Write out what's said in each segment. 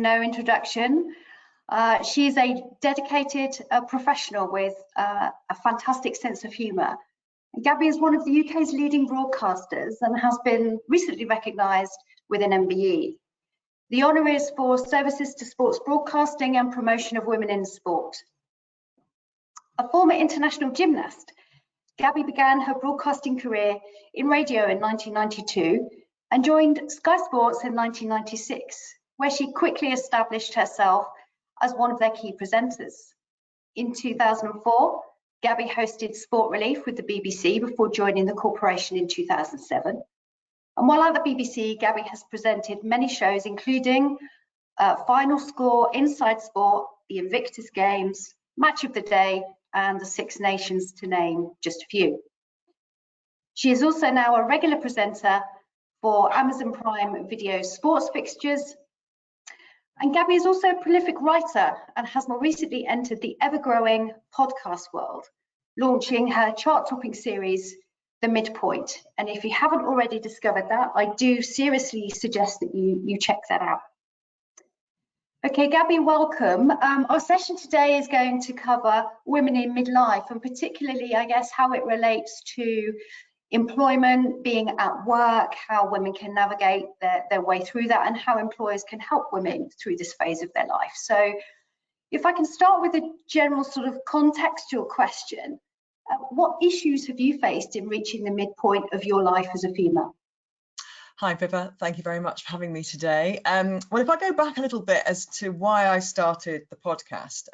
No introduction. She's a dedicated professional with a fantastic sense of humour. Gabby is one of the UK's leading broadcasters and has been recently recognised with an MBE. The honour is for services to sports broadcasting and promotion of women in sport. A former international gymnast, Gabby began her broadcasting career in radio in 1992 and joined Sky Sports in 1996, where she quickly established herself as one of their key presenters. In 2004, Gabby hosted Sport Relief with the BBC before joining the corporation in 2007. And while at the BBC, Gabby has presented many shows, including Final Score, Inside Sport, the Invictus Games, Match of the Day, and the Six Nations, to name just a few. She is also now a regular presenter for Amazon Prime Video sports fixtures. And Gabby is also a prolific writer and has more recently entered the ever-growing podcast world, launching her chart-topping series, The Midpoint. And if you haven't already discovered that, I do seriously suggest that you check that out. Okay, Gabby, welcome. Our session today is going to cover women in midlife, and particularly, I guess, how it relates to employment, being at work, how women can navigate their way through that, and how employers can help women through this phase of their life. So if I can start with a general sort of contextual question, what issues have you faced in reaching the midpoint of your life as a female? Hi, Pippa. Thank you very much for having me today. Well, if I go back a little bit as to why I started the podcast,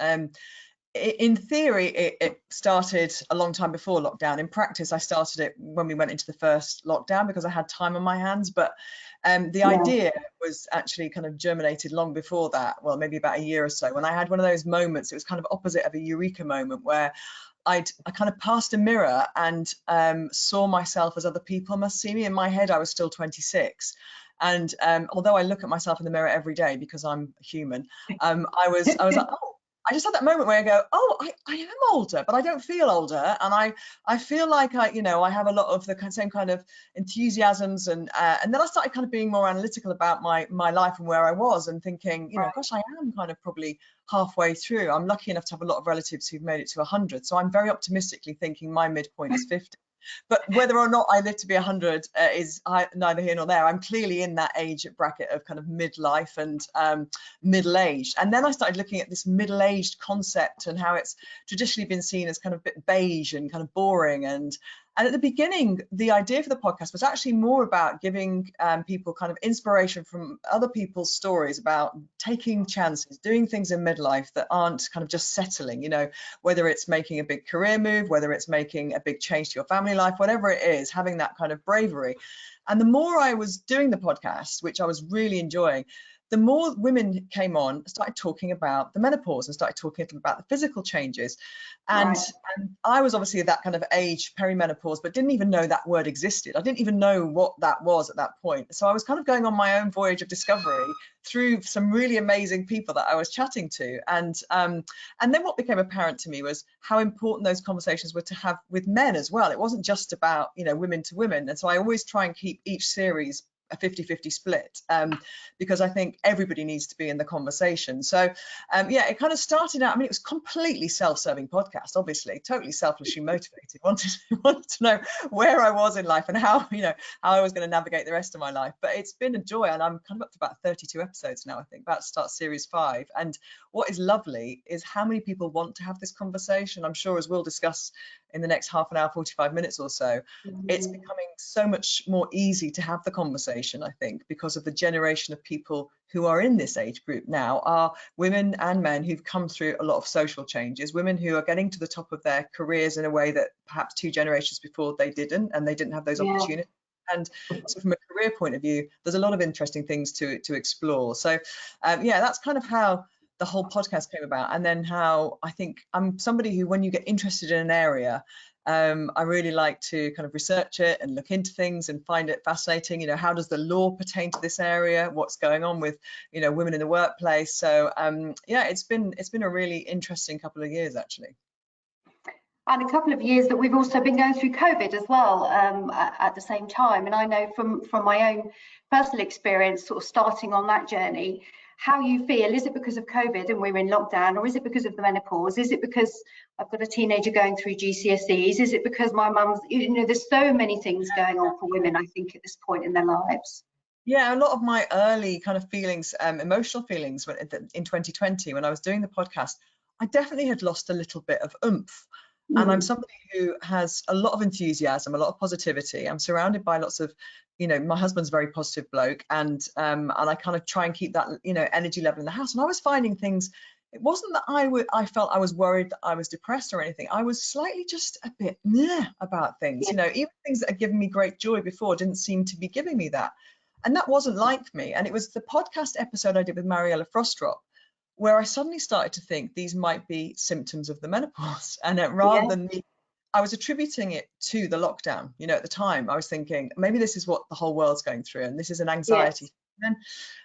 in theory, it started a long time before lockdown. In practice, I started it when we went into the first lockdown because I had time on my hands. But the idea was actually kind of germinated long before that, well, maybe about a year or so, when I had one of those moments. It was kind of opposite of a eureka moment where I kind of passed a mirror and saw myself as other people must see me. In my head, I was still 26. And although I look at myself in the mirror every day because I'm human, I was like, oh, I just had that moment where I go, oh, I am older, but I don't feel older. And I feel like I have a lot of the same kind of enthusiasms. And then I started kind of being more analytical about my life and where I was and thinking, gosh, I am kind of probably halfway through. I'm lucky enough to have a lot of relatives who've made it to 100. So I'm very optimistically thinking my midpoint is 50. But whether or not I live to be 100 is neither here nor there. I'm clearly in that age bracket of kind of midlife and middle-aged. And then I started looking at this middle-aged concept and how it's traditionally been seen as kind of a bit beige and kind of boring. And at the beginning, the idea for the podcast was actually more about giving people kind of inspiration from other people's stories about taking chances, doing things in midlife that aren't kind of just settling, whether it's making a big career move, whether it's making a big change to your family life, whatever it is, having that kind of bravery. And the more I was doing the podcast, which I was really enjoying, the more women came on, started talking about the menopause and started talking about the physical changes. And I was obviously at that kind of age, perimenopause, but didn't even know that word existed. I didn't even know what that was at that point. So I was kind of going on my own voyage of discovery through some really amazing people that I was chatting to. And then what became apparent to me was how important those conversations were to have with men as well. It wasn't just about, women to women. And so I always try and keep each series a 50-50 split because I think everybody needs to be in the conversation. So it kind of started out, it was completely self-serving podcast, obviously, totally selfishly motivated, wanted to know where I was in life and how I was going to navigate the rest of my life. But it's been a joy, and I'm kind of up to about 32 episodes now, I think, about to start series 5. And what is lovely is how many people want to have this conversation. I'm sure, as we'll discuss in the next half an hour, 45 minutes or so, it's becoming so much more easy to have the conversation, I think, because of the generation of people who are in this age group now are women and men who've come through a lot of social changes, women who are getting to the top of their careers in a way that perhaps 2 generations before they didn't, and they didn't have those opportunities. And so from a career point of view, there's a lot of interesting things to explore. So that's kind of how the whole podcast came about. And then how I think I'm somebody who, when you get interested in an area, I really like to kind of research it and look into things and find it fascinating. How does the law pertain to this area? What's going on with, women in the workplace? So it's been a really interesting couple of years, actually. And a couple of years that we've also been going through COVID as well at the same time. And I know from my own personal experience, sort of starting on that journey, how you feel. Is it because of COVID and we're in lockdown, or is it because of the menopause? Is it because I've got a teenager going through GCSEs? Is it because my mum's, you know, there's so many things going on for women, I think, at this point in their lives. Yeah, a lot of my early kind of feelings, emotional feelings in 2020, when I was doing the podcast, I definitely had lost a little bit of oomph. And I'm somebody who has a lot of enthusiasm, a lot of positivity. I'm surrounded by lots of, you know, my husband's a very positive bloke, and I kind of try and keep that, you know, energy level in the house. And I was finding things. It wasn't that I felt I was worried that I was depressed or anything. I was slightly just a bit meh about things. You know, even things that had given me great joy before didn't seem to be giving me that. And that wasn't like me. And it was the podcast episode I did with Mariella Frostrop where I suddenly started to think these might be symptoms of the menopause. And rather than me, I was attributing it to the lockdown. You know, at the time, I was thinking maybe this is what the whole world's going through, and this is an anxiety. And then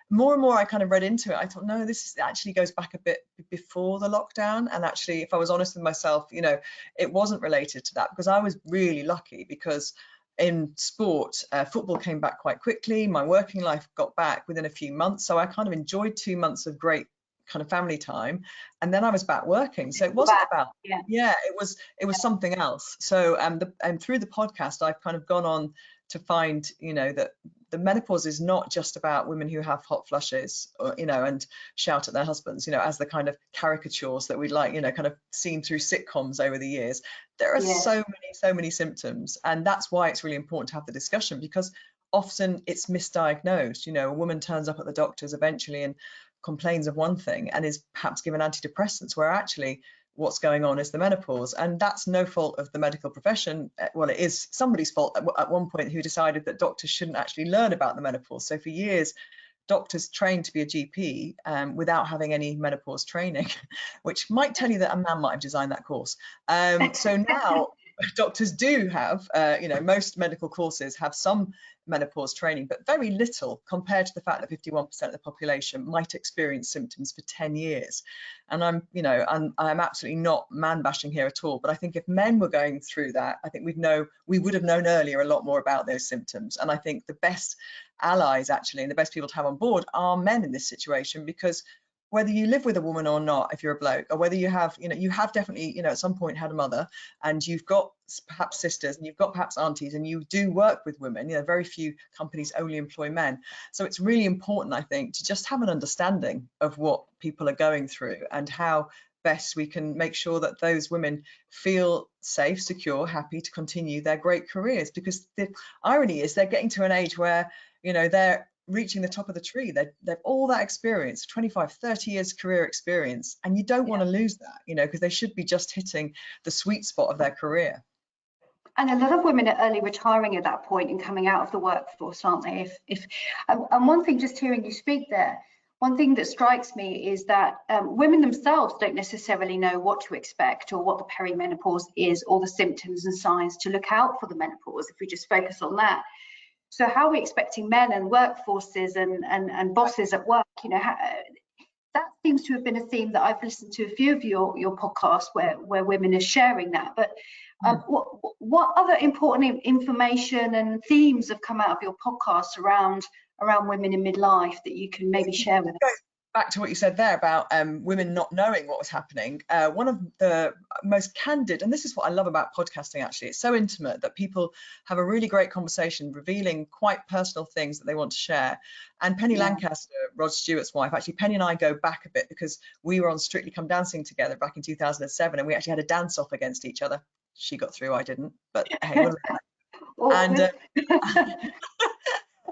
more and more I kind of read into it. I thought, no, this actually goes back a bit before the lockdown. And actually, if I was honest with myself, you know, it wasn't related to that, because I was really lucky because in sport, football came back quite quickly. My working life got back within a few months. So I kind of enjoyed 2 months of great kind of family time, and then I was back working. So it wasn't about, it was something else. So and through the podcast, I've kind of gone on to find, you know, that the menopause is not just about women who have hot flushes, or, you know, and shout at their husbands, you know, as the kind of caricatures that we'd like, you know, kind of seen through sitcoms over the years. There are so many symptoms, and that's why it's really important to have the discussion, because often it's misdiagnosed. You know, a woman turns up at the doctor's eventually and complains of one thing and is perhaps given antidepressants, where actually what's going on is the menopause. And that's no fault of the medical profession. Well, it is somebody's fault at one point who decided that doctors shouldn't actually learn about the menopause. So for years, doctors trained to be a GP without having any menopause training, which might tell you that a man might have designed that course. So now doctors do have, you know, most medical courses have some menopause training, but very little compared to the fact that 51% of the population might experience symptoms for 10 years. And I'm, you know, I'm absolutely not man bashing here at all, but I think if men were going through that, I think we would have known earlier a lot more about those symptoms. And I think the best allies actually, and the best people to have on board, are men in this situation, because whether you live with a woman or not, if you're a bloke, or whether you have, you know, you have definitely, you know, at some point had a mother, and you've got perhaps sisters, and you've got perhaps aunties, and you do work with women. You know, very few companies only employ men. So it's really important, I think, to just have an understanding of what people are going through and how best we can make sure that those women feel safe, secure, happy to continue their great careers. Because the irony is they're getting to an age where, you know, they're reaching the top of the tree. They've all that experience, 25, 30 years career experience, and you don't want to lose that, you know, because they should be just hitting the sweet spot of their career. And a lot of women are early retiring at that point and coming out of the workforce, aren't they? And one thing, just hearing you speak there, one thing that strikes me is that women themselves don't necessarily know what to expect or what the perimenopause is, or the symptoms and signs to look out for the menopause, if we just focus on that. So how are we expecting men and workforces and bosses at work, you know, that seems to have been a theme that I've listened to a few of your podcasts where women are sharing that. But what other important information and themes have come out of your podcast around women in midlife that you can maybe share with us? Back to what you said there about women not knowing what was happening. One of the most candid, and this is what I love about podcasting actually, it's so intimate that people have a really great conversation revealing quite personal things that they want to share. And Penny Lancaster, Rod Stewart's wife, actually Penny and I go back a bit because we were on Strictly Come Dancing together back in 2007, and we actually had a dance off against each other. She got through, I didn't, but hey,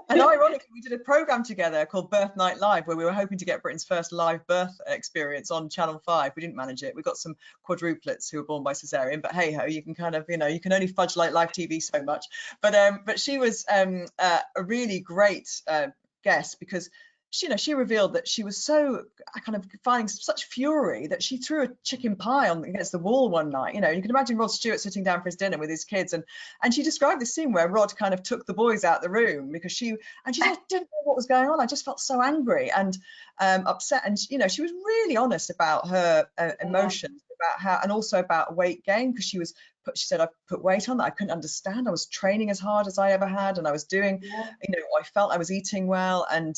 and ironically, we did a program together called Birth Night Live, where we were hoping to get Britain's first live birth experience on Channel 5. We didn't manage it. We got some quadruplets who were born by cesarean, but hey ho, you can kind of, you know, you can only fudge like live TV so much. But she was a really great guest, because she revealed that she was so kind of finding such fury that she threw a chicken pie against the wall one night. You know, you can imagine Rod Stewart sitting down for his dinner with his kids, and she described this scene where Rod kind of took the boys out the room because she said, I didn't know what was going on. I just felt so angry and upset. And you know, she was really honest about her emotions, about how, and also about weight gain, because she said I put weight on that I couldn't understand. I was training as hard as I ever had, and I was doing, I felt I was eating well, and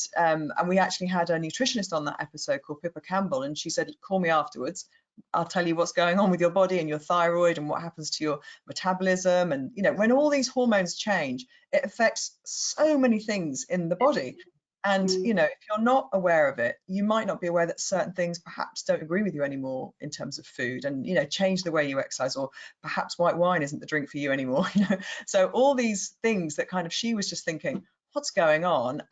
we actually had a nutritionist on that episode called Pippa Campbell, and she said, call me afterwards, I'll tell you what's going on with your body and your thyroid and what happens to your metabolism. And when all these hormones change, it affects so many things in the body. And if you're not aware of it, you might not be aware that certain things perhaps don't agree with you anymore in terms of food, and change the way you exercise, or perhaps white wine isn't the drink for you anymore. So all these things that kind of, she was just thinking, what's going on,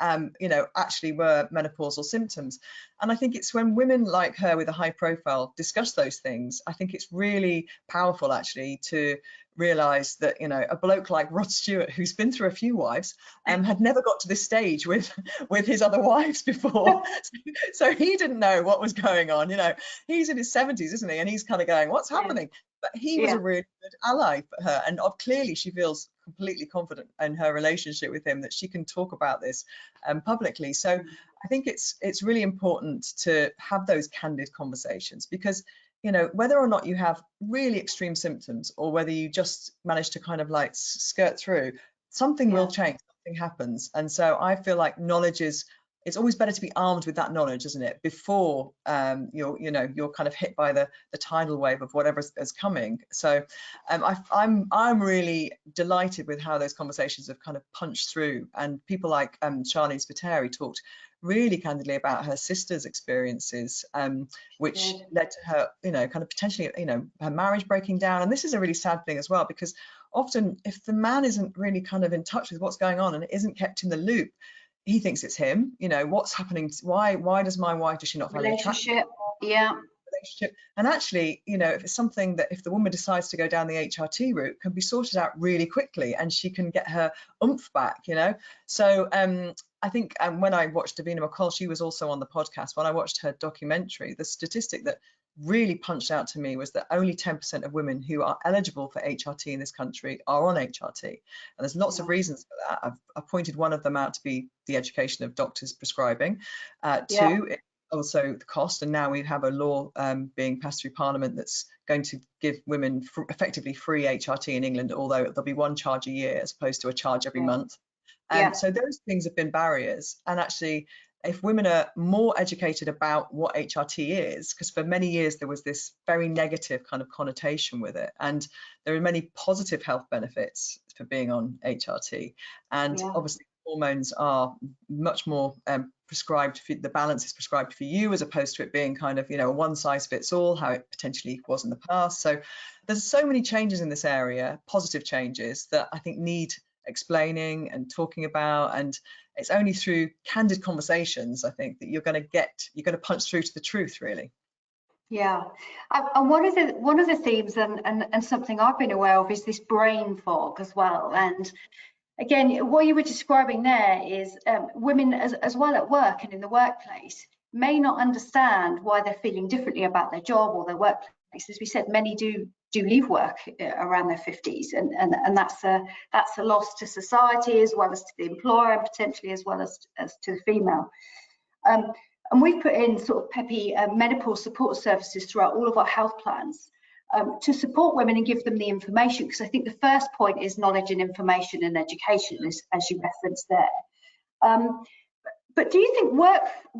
actually were menopausal symptoms. And I think it's when women like her with a high profile discuss those things, I think it's really powerful actually to realize that a bloke like Rod Stewart, who's been through a few wives, had never got to this stage with his other wives before. So he didn't know what was going on. He's in his 70s, isn't he, and he's kind of going, what's happening? But he was a really good ally for her, and clearly she feels completely confident in her relationship with him that she can talk about this publicly. So I think it's really important to have those candid conversations, because whether or not you have really extreme symptoms, or whether you just manage to kind of like skirt through, something will change, something happens. And so I feel like knowledge it's always better to be armed with that knowledge, isn't it, before you're kind of hit by the tidal wave of whatever is coming. So I'm really delighted with how those conversations have kind of punched through, and people like Charlene Spiteri talked really candidly about her sister's experiences, which led to her, kind of potentially, her marriage breaking down. And this is a really sad thing as well, because often if the man isn't really kind of in touch with what's going on and isn't kept in the loop, he thinks it's him. What's happening? Why does my wife, does she not find it attractive? Relationship. And actually, if it's something that, if the woman decides to go down the HRT route, can be sorted out really quickly, and she can get her oomph back. So I think when I watched Davina McCall, she was also on the podcast, when I watched her documentary, the statistic that really punched out to me was that only 10% of women who are eligible for HRT in this country are on HRT. And there's lots of reasons for that. I've pointed one of them out to be the education of doctors prescribing. Two, also the cost, and now we have a law being passed through Parliament that's going to give women effectively free HRT in England, although there'll be one charge a year as opposed to a charge every month. So those things have been barriers. And actually, if women are more educated about what HRT is, because for many years there was this very negative kind of connotation with it, and there are many positive health benefits for being on HRT, and obviously hormones are much more prescribed, the balance is prescribed for you, as opposed to it being kind of a one size fits all, how it potentially was in the past. So there's so many changes in this area, positive changes, that I think need explaining and talking about, and it's only through candid conversations, I think, that you're going to punch through to the truth, really. And one of the themes and something I've been aware of is this brain fog as well. And again, what you were describing there is women as well at work and in the workplace may not understand why they're feeling differently about their job or their workplace. As we said, many do leave work around their 50s, and that's a loss to society, as well as to the employer, and potentially as well as to the female. And we've put in sort of peppy menopause support services throughout all of our health plans to support women and give them the information, because I think the first point is knowledge and information and education, as you referenced there. But do you think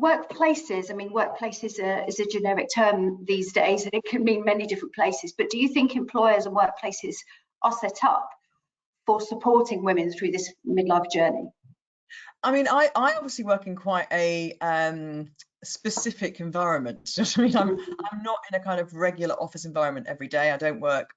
workplaces, I mean, workplaces is a generic term these days, and it can mean many different places, but do you think employers and workplaces are set up for supporting women through this midlife journey? I mean, I obviously work in quite a specific environment. I mean, I'm not in a kind of regular office environment every day. I don't work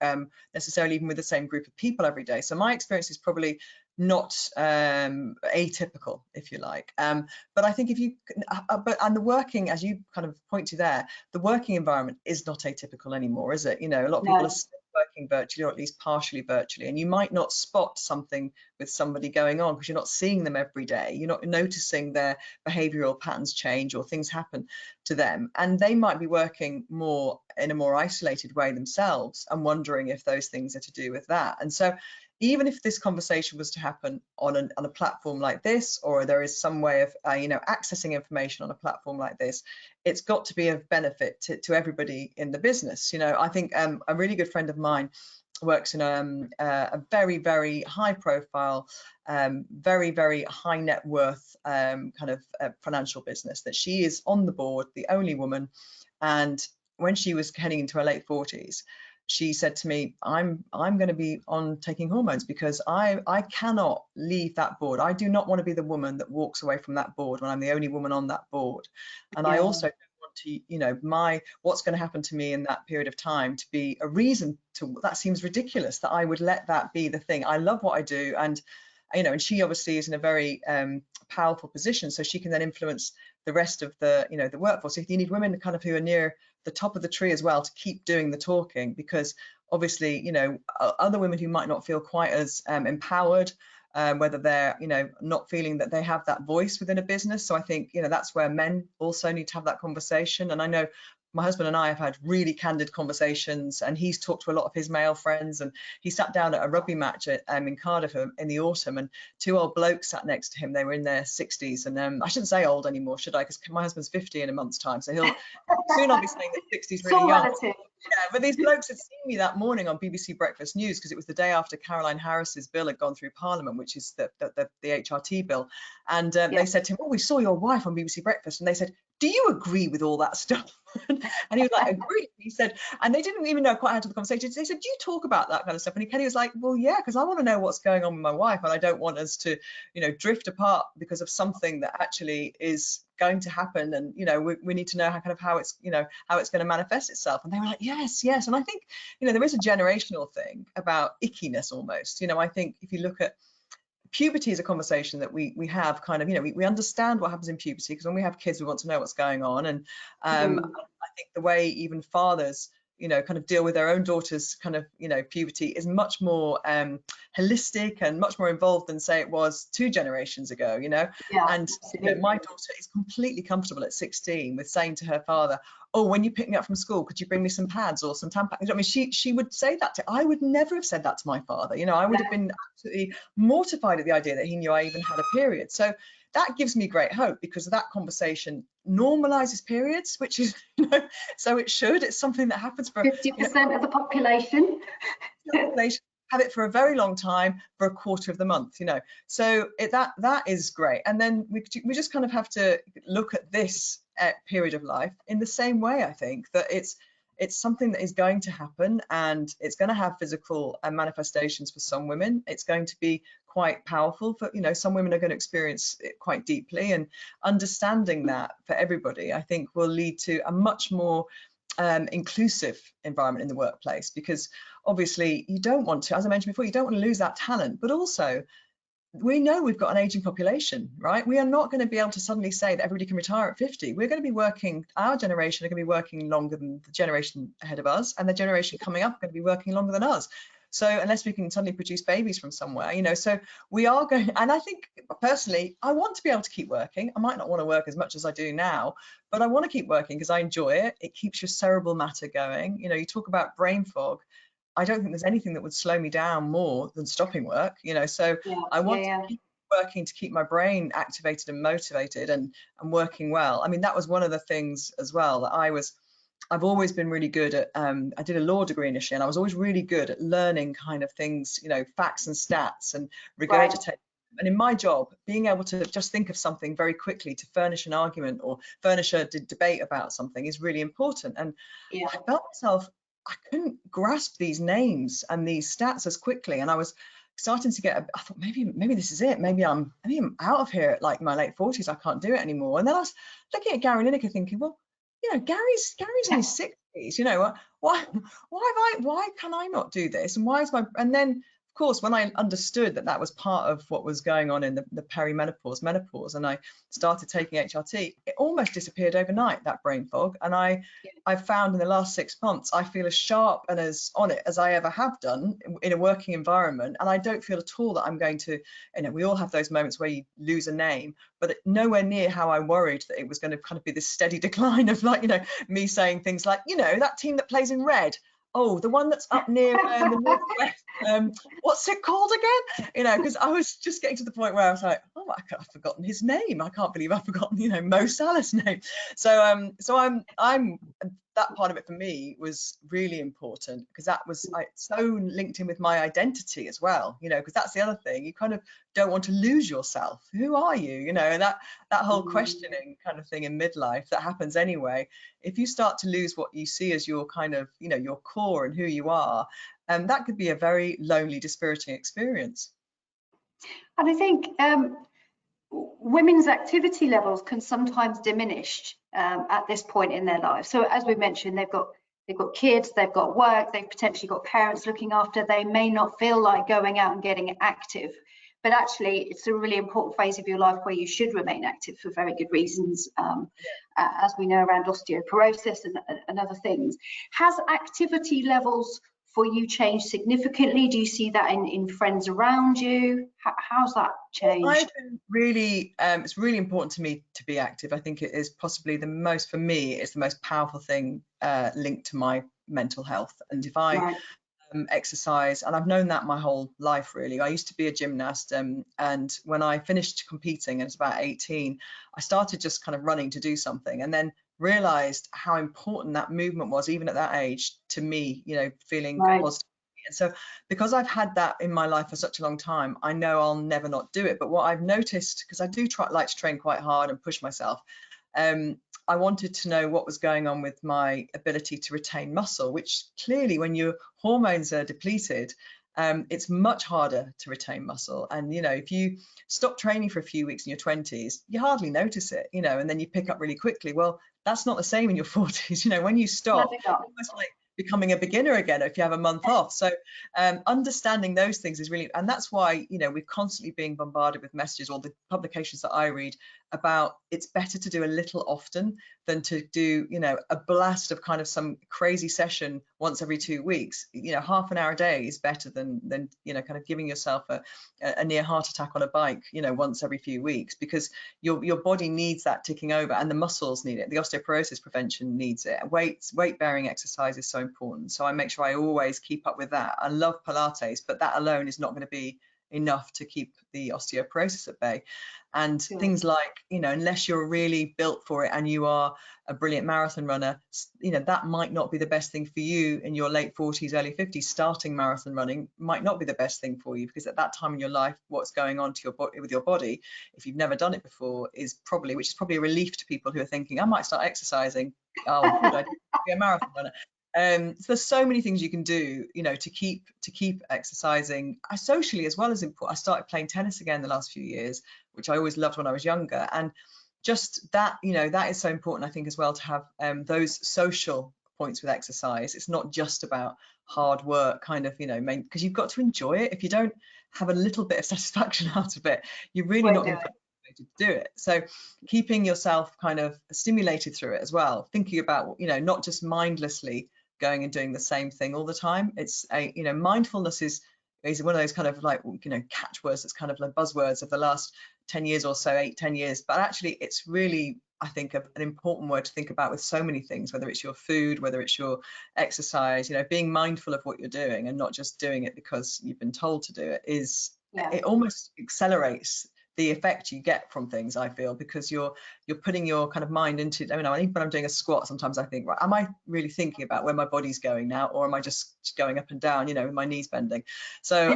necessarily even with the same group of people every day. So my experience is probably not atypical, if you like. But I think if you, and the working, as you kind of point to there, the working environment is not atypical anymore, is it? A lot of people are still working virtually, or at least partially virtually, and you might not spot something with somebody going on because you're not seeing them every day. You're not noticing their behavioural patterns change or things happen to them, and they might be working more in a more isolated way themselves and wondering if those things are to do with that. And so even if this conversation was to happen on a platform like this, or there is some way of accessing information on a platform like this, it's got to be of benefit to everybody in the business. I think a really good friend of mine works in a very, very high profile, very, very high net worth kind of financial business, that she is on the board, the only woman. And when she was heading into her late 40s, she said to me, I'm going to be on taking hormones because I cannot leave that board. I do not want to be the woman that walks away from that board when I'm the only woman on that board. And I also don't want to, what's going to happen to me in that period of time to be a reason to, that seems ridiculous that I would let that be the thing. I love what I do. And and she obviously is in a very powerful position, so she can then influence the rest of the the workforce. So you need women kind of who are near the top of the tree as well to keep doing the talking, because obviously other women who might not feel quite as empowered, whether they're not feeling that they have that voice within a business. So I think that's where men also need to have that conversation. And I know my husband and I have had really candid conversations, and he's talked to a lot of his male friends, and he sat down at a rugby match in Cardiff in the autumn, and two old blokes sat next to him. They were in their 60s, and I shouldn't say old anymore, should I? Because my husband's 50 in a month's time, so he'll soon I'll be saying that 60 is really young. Relative. Yeah, but these blokes had seen me that morning on BBC Breakfast News, because it was the day after Caroline Harris's bill had gone through Parliament, which is the HRT bill. And they said to him, "Oh, we saw your wife on BBC Breakfast." And they said, "Do you agree with all that stuff?" And he was like, "Agree." He said, and they didn't even know quite how to the conversation. They said, "Do you talk about that kind of stuff?" And Kenny was like, "Well, yeah, because I want to know what's going on with my wife, and I don't want us to, drift apart because of something that actually is going to happen, and we need to know how it's how it's going to manifest itself." And they were like, yes. And I think there is a generational thing about ickiness almost. I think if you look at puberty, is a conversation that we have kind of, we understand what happens in puberty, because when we have kids we want to know what's going on. And I think the way even fathers kind of deal with their own daughters kind of puberty is much more holistic and much more involved than, say, it was 2 generations ago. And my daughter is completely comfortable at 16 with saying to her father, "Oh, when you pick me up from school, could you bring me some pads or some tampons?" I mean, she would say that to, I would never have said that to my father. I would have been absolutely mortified at the idea that he knew I even had a period. So that gives me great hope, because that conversation normalizes periods, which is so it should. It's something that happens for 50% of the population. Have it for a very long time, for a quarter of the month, so that is great. And then we just kind of have to look at this period of life in the same way. I think that it's something that is going to happen, and it's going to have physical manifestations for some women. It's going to be quite powerful for some women are going to experience it quite deeply, and understanding that for everybody, I think, will lead to a much more inclusive environment in the workplace, because obviously you don't want to, as I mentioned before, you don't want to lose that talent. But also, we know we've got an aging population, right? We are not going to be able to suddenly say that everybody can retire at 50. We're going to be working, our generation are going to be working longer than the generation ahead of us, and the generation coming up are going to be working longer than us. So unless we can suddenly produce babies from somewhere, so we are going, and I think personally, I want to be able to keep working. I might not want to work as much as I do now, but I want to keep working because I enjoy it. It keeps your cerebral matter going. You talk about brain fog. I don't think there's anything that would slow me down more than stopping work, so I want to keep working to keep my brain activated and motivated and working well. I mean, that was one of the things as well that I've always been really good at. I did a law degree initially, and I was always really good at learning kind of things, facts and stats and regurgitate. Right. And in my job, being able to just think of something very quickly to furnish an argument or furnish a debate about something is really important. And I felt myself, I couldn't grasp these names and these stats as quickly, and I was starting to get. I thought maybe this is it. Maybe I'm out of here at like my late 40s. I can't do it anymore. And then I was looking at Gary Lineker, thinking, well, Gary's in his 60s. Why can I not do this? And why is my? And then, of course, when I understood that was part of what was going on in the perimenopause, menopause, and I started taking HRT, it almost disappeared overnight, that brain fog. And I've found in the last 6 months, I feel as sharp and as on it as I ever have done in a working environment. And I don't feel at all that I'm going to, we all have those moments where you lose a name, but nowhere near how I worried that it was going to kind of be this steady decline of me saying things like, that team that plays in red. Oh, the one that's up near the northwest. What's it called again? You know, because I was just getting to the point where I was like, oh, I've forgotten his name. I can't believe I've forgotten, you know, Mo Salah's name. So I'm that part of it for me was really important, because that was so linked in with my identity as well, you know, because that's the other thing. You kind of don't want to lose yourself. Who are you? You know, and that whole questioning kind of thing in midlife that happens anyway. If you start to lose what you see as your kind of, you know, your core and who you are, that could be a very lonely, dispiriting experience. And I think women's activity levels can sometimes diminish at this point in their lives. So as we mentioned, they've got kids, they've got work, they've potentially got parents looking after. They may not feel like going out and getting active, but actually it's a really important phase of your life where you should remain active for very good reasons, as we know, around osteoporosis and other things. Has activity levels for you changed significantly? Do you see that in friends around you? How's that changed? I've been really, it's really important to me to be active. I think it is possibly the most, for me, it's the most powerful thing linked to my mental health. And if I exercise, and I've known that my whole life really. I used to be a gymnast, and when I finished competing, and it's about 18, I started just kind of running to do something, and then realized how important that movement was, even at that age, to me, you know, feeling positive. And so because I've had that in my life for such a long time, I know I'll never not do it. But what I've noticed, because I do like to train quite hard and push myself, I wanted to know what was going on with my ability to retain muscle, which clearly when your hormones are depleted, it's much harder to retain muscle. And, you know, if you stop training for a few weeks in your 20s, you hardly notice it, you know, and then you pick up really quickly. Well, that's not the same in your 40s. You know, when you stop, it's almost like becoming a beginner again if you have a month off. So understanding those things is really, and that's why, you know, we're constantly being bombarded with messages, or the publications that I read, about it's better to do a little often than to do, you know, a blast of kind of some crazy session once every 2 weeks. You know, half an hour a day is better than you know, kind of giving yourself a near heart attack on a bike, you know, once every few weeks, because your body needs that ticking over, and the muscles need it. The osteoporosis prevention needs it. Weight bearing exercise is so important. So I make sure I always keep up with that. I love Pilates, but that alone is not going to be enough to keep the osteoporosis at bay. And things like, you know, unless you're really built for it and you are a brilliant marathon runner, you know, that might not be the best thing for you in your late 40s, early 50s. Starting marathon running might not be the best thing for you, because at that time in your life, what's going on to your body, with your body, if you've never done it before, is probably, which is probably a relief to people who are thinking, I might start exercising. Oh, good, I don't be a marathon runner. So there's so many things you can do, you know, to keep exercising. Socially as well as important. I started playing tennis again the last few years, which I always loved when I was younger, and just that, you know, that is so important, I think, as well, to have those social points with exercise. It's not just about hard work, kind of, you know, because you've got to enjoy it. If you don't have a little bit of satisfaction out of it, you're really not going to do it. So keeping yourself kind of stimulated through it as well, thinking about, you know, not just mindlessly going and doing the same thing all the time. It's you know, mindfulness is one of those kind of like, you know, catchwords that's kind of like buzzwords of the last 10 years or so, 8-10 years, but actually it's really, I think, an important word to think about with so many things, whether it's your food, whether it's your exercise, you know, being mindful of what you're doing and not just doing it because you've been told to do it, is it almost accelerates the effect you get from things, I feel, because you're putting your kind of mind into, I mean, when I'm doing a squat, sometimes I think, right, am I really thinking about where my body's going now, or am I just going up and down, you know, with my knees bending? So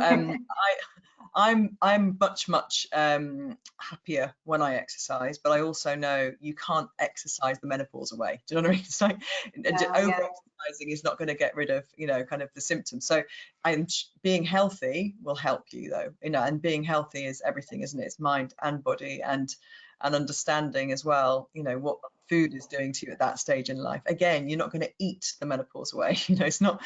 I'm much happier when I exercise, but I also know you can't exercise the menopause away. Do you know what I mean? It's like over-exercising is not going to get rid of, you know, kind of the symptoms. So being healthy will help you, though, you know, and being healthy is everything, isn't it? It's mind and body, and understanding as well, you know, what food is doing to you at that stage in life. Again, you're not going to eat the menopause away. You know, it's not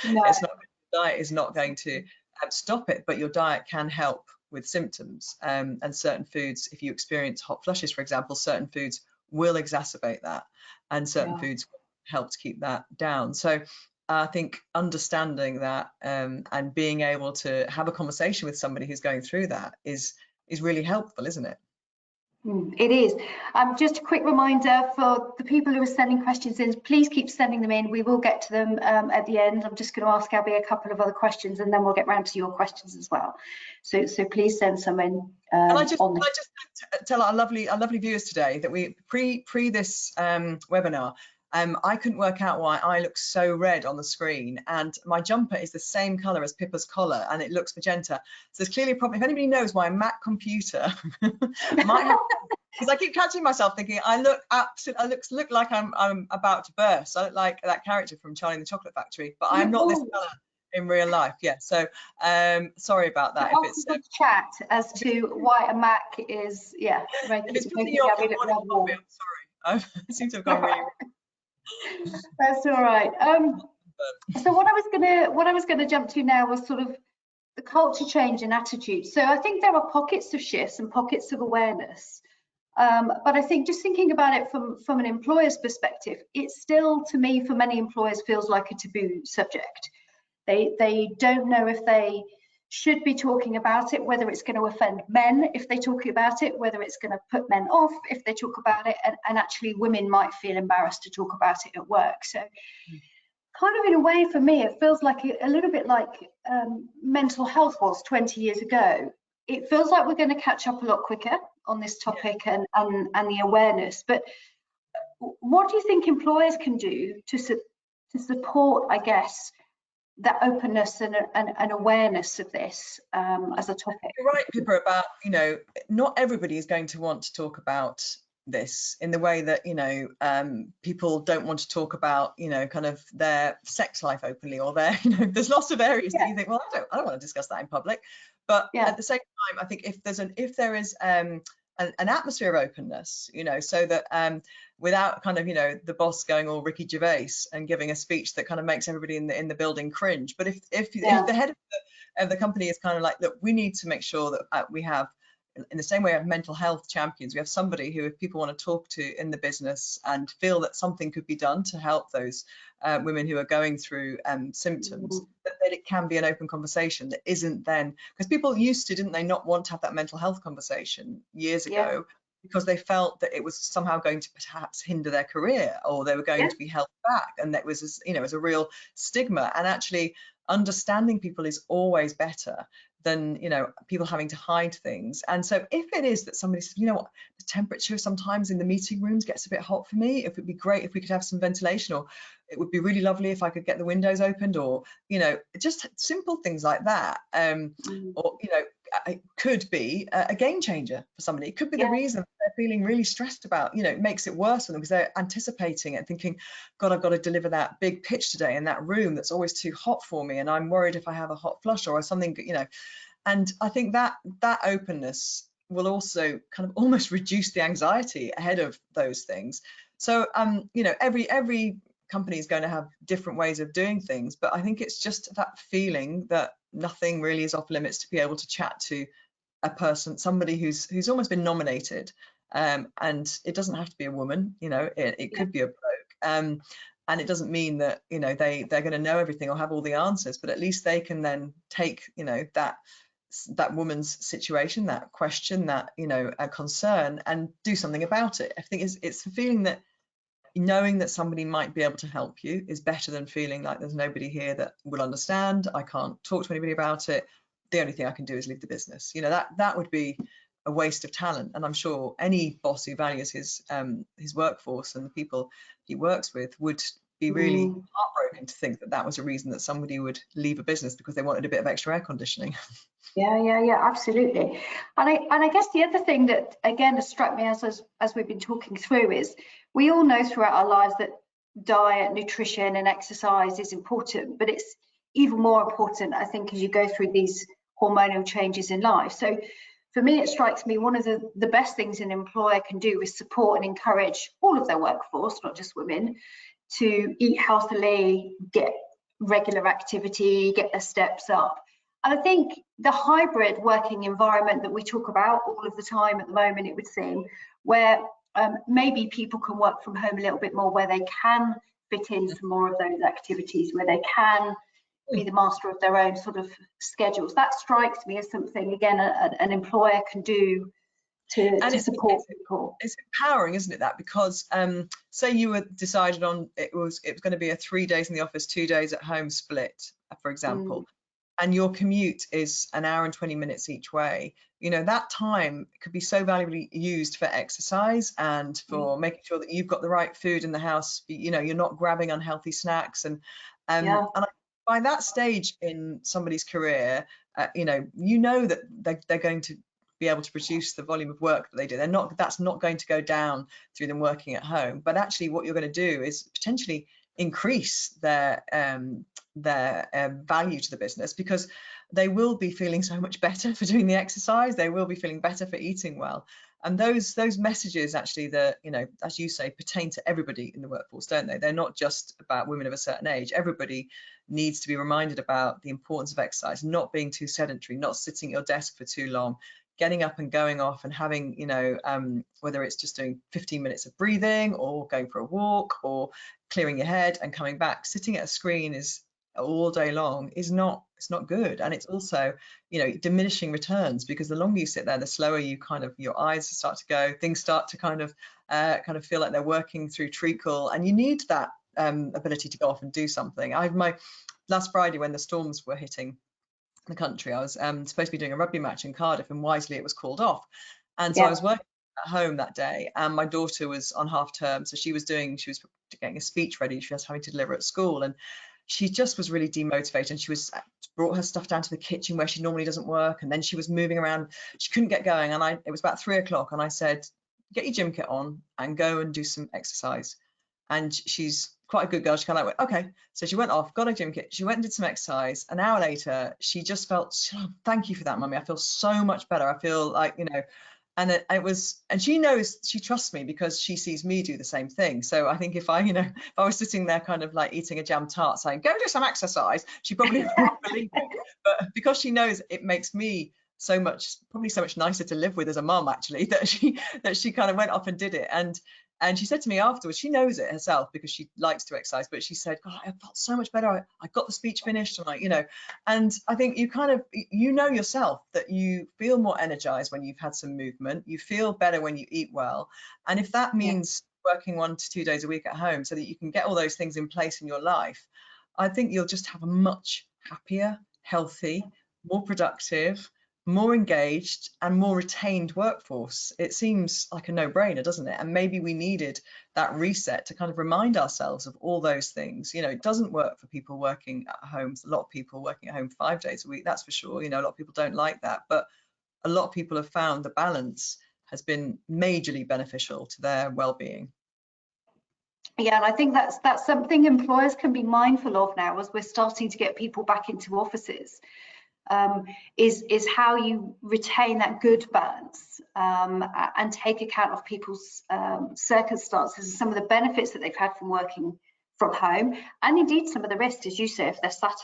diet is not going to stop it, but your diet can help with symptoms, and certain foods, if you experience hot flushes, for example, certain foods will exacerbate that, and certain foods will help to keep that down. So I think understanding that, and being able to have a conversation with somebody who's going through that is really helpful, isn't it? It is. Just a quick reminder for the people who are sending questions in, please keep sending them in. We will get to them at the end. I'm just going to ask Gabby a couple of other questions and then we'll get round to your questions as well. So please send some in. Can I just tell our lovely viewers today that we pre this webinar, I couldn't work out why I look so red on the screen, and my jumper is the same colour as Pippa's collar and it looks magenta. So there's clearly a problem. If anybody knows why a Mac computer might have, because I keep catching myself thinking I look like I'm about to burst. I look like that character from Charlie and the Chocolate Factory, but I'm not this colour in real life. Yeah, so sorry about that. If it's chat as to why a Mac is, yeah, if it's putting you off, I'm sorry. I seem to have gone really wrong. That's all right. So what I was gonna jump to now was sort of the culture change in attitude. So I think there are pockets of shifts and pockets of awareness, but I think just thinking about it from an employer's perspective, it still, to me, for many employers, feels like a taboo subject. They don't know if they should be talking about it, whether it's going to offend men if they talk about it, whether it's going to put men off if they talk about it, and actually women might feel embarrassed to talk about it at work. So kind of in a way, for me, it feels like a little bit like mental health was 20 years ago. It feels like we're going to catch up a lot quicker on this topic and the awareness. But what do you think employers can do to support, I guess, that openness and awareness of this as a topic? You're right, Pippa, about, you know, not everybody is going to want to talk about this in the way that, you know, people don't want to talk about, you know, kind of their sex life openly, or their, you know, there's lots of areas that you think, well, I don't want to discuss that in public. But at the same time, I think if there is an atmosphere of openness, you know, so that without kind of, you know, the boss going all Ricky Gervais and giving a speech that kind of makes everybody in the building cringe. But if the head of the company is kind of like, look, we need to make sure that we have, in the same way of mental health champions, we have somebody who, if people want to talk to in the business and feel that something could be done to help those women who are going through symptoms, that it can be an open conversation that isn't then, because people used to, didn't they, not want to have that mental health conversation years ago, because they felt that it was somehow going to perhaps hinder their career, or they were going to be held back, and that was, you know, it was a real stigma. And actually understanding people is always better than, you know, people having to hide things. And so if it is that somebody says, you know what, the temperature sometimes in the meeting rooms gets a bit hot for me, if it'd be great if we could have some ventilation, or it would be really lovely if I could get the windows opened, or, you know, just simple things like that. Or, you know, it could be a game changer for somebody. It could be the reason they're feeling really stressed about, you know, it makes it worse for them because they're anticipating it, thinking, God, I've got to deliver that big pitch today in that room that's always too hot for me, and I'm worried if I have a hot flush or something, you know. And I think that openness will also kind of almost reduce the anxiety ahead of those things. So you know, every company is going to have different ways of doing things, but I think it's just that feeling that nothing really is off limits to be able to chat to a person, somebody who's almost been nominated, and it doesn't have to be a woman, you know, it could be a bloke, and it doesn't mean that, you know, they're going to know everything or have all the answers, but at least they can then take, you know, that woman's situation, that question, that, you know, a concern, and do something about it. I think it's the feeling that knowing that somebody might be able to help you is better than feeling like there's nobody here that will understand, I can't talk to anybody about it, the only thing I can do is leave the business. You know, that would be a waste of talent. And I'm sure any boss who values his workforce and the people he works with would be really heartbroken to think that that was a reason that somebody would leave a business because they wanted a bit of extra air conditioning. Yeah, absolutely. And I guess the other thing that, again, has struck me as we've been talking through is we all know throughout our lives that diet, nutrition and exercise is important, but it's even more important, I think, as you go through these hormonal changes in life. So for me, it strikes me one of the best things an employer can do is support and encourage all of their workforce, not just women, to eat healthily, get regular activity, get their steps up. And I think the hybrid working environment that we talk about all of the time at the moment, it would seem, where maybe people can work from home a little bit more, where they can fit in some more of those activities, where they can be the master of their own sort of schedules. That strikes me as something, again, an employer can do to support people. It's empowering, isn't it, that? Because say you were decided on it was going to be a 3 days in the office, 2 days at home split, for example, and your commute is an hour and 20 minutes each way. You know, that time could be so valuably used for exercise and for making sure that you've got the right food in the house. You know, you're not grabbing unhealthy snacks, and by that stage in somebody's career, you know that they're going to be able to produce the volume of work that they do. That's not going to go down through them working at home, but actually what you're going to do is potentially increase their value to the business, because they will be feeling so much better for doing the exercise, they will be feeling better for eating well. And those messages actually, that, you know, as you say, pertain to everybody in the workforce, don't they? They're not just about women of a certain age. Everybody needs to be reminded about the importance of exercise, not being too sedentary, not sitting at your desk for too long, getting up and going off and having, you know, whether it's just doing 15 minutes of breathing or going for a walk or clearing your head and coming back. Sitting at a screen is all day long is not, it's not good. And it's also, you know, diminishing returns, because the longer you sit there, the slower you kind of, your eyes start to go, things start to kind of feel like they're working through treacle, and you need that ability to go off and do something. My last Friday, when the storms were hitting the country, I was supposed to be doing a rugby match in Cardiff, and wisely it was called off. And so I was working at home that day, and my daughter was on half term, so she was getting a speech ready she was having to deliver at school, and she just was really demotivated, and she brought her stuff down to the kitchen where she normally doesn't work, and then she was moving around, she couldn't get going, and it was about 3 o'clock, and I said, get your gym kit on and go and do some exercise. And she's quite a good girl, she kind of like went, okay. So she went off, got her gym kit, she went and did some exercise. An hour later, she just felt, oh, thank you for that, mummy, I feel so much better, I feel like, you know. And it was, and she knows, she trusts me because she sees me do the same thing. So I think if I was sitting there kind of like eating a jam tart saying, go do some exercise, she probably wouldn't believe it. But because she knows it makes me probably so much nicer to live with as a mum, actually, that she kind of went off and did it. And she said to me afterwards, she knows it herself because she likes to exercise, but she said, God, I felt so much better. I got the speech finished, and and I think you kind of, you know yourself that you feel more energized when you've had some movement, you feel better when you eat well. And if that means working 1 to 2 days a week at home so that you can get all those things in place in your life, I think you'll just have a much happier, healthy, more productive, more engaged and more retained workforce. It seems like a no-brainer, doesn't it? And maybe we needed that reset to kind of remind ourselves of all those things. You know, it doesn't work for people working at home. A lot of people working at home 5 days a week, that's for sure. You know, a lot of people don't like that, but a lot of people have found the balance has been majorly beneficial to their well-being. Yeah, and I think that's something employers can be mindful of now as we're starting to get people back into offices. Is how you retain that good balance and take account of people's circumstances and some of the benefits that they've had from working from home, and indeed some of the risks, as you say, if they're sat